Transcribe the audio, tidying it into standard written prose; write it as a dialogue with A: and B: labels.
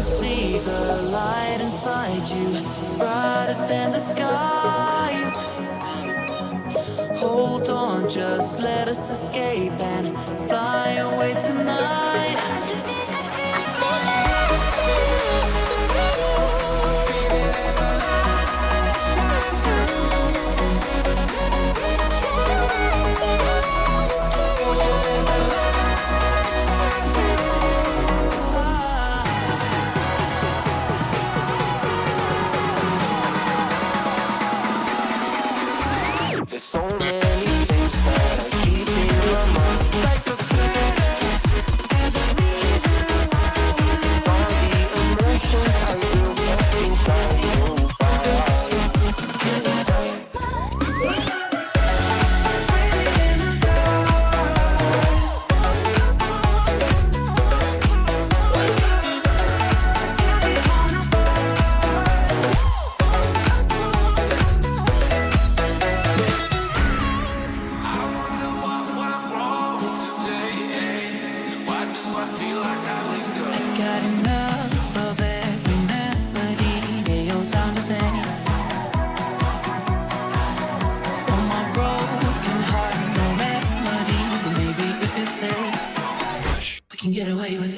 A: see the light inside you, brighter than the skies. Hold on, just let us escape and fly away tonight.
B: There's so many things that I keep in my mind, like a past. There's a reason why all the emotions I built up inside you.
A: Got enough of every melody, they all sound the same. For my broken heart, no remedy, but maybe if you stay, we can get away with it.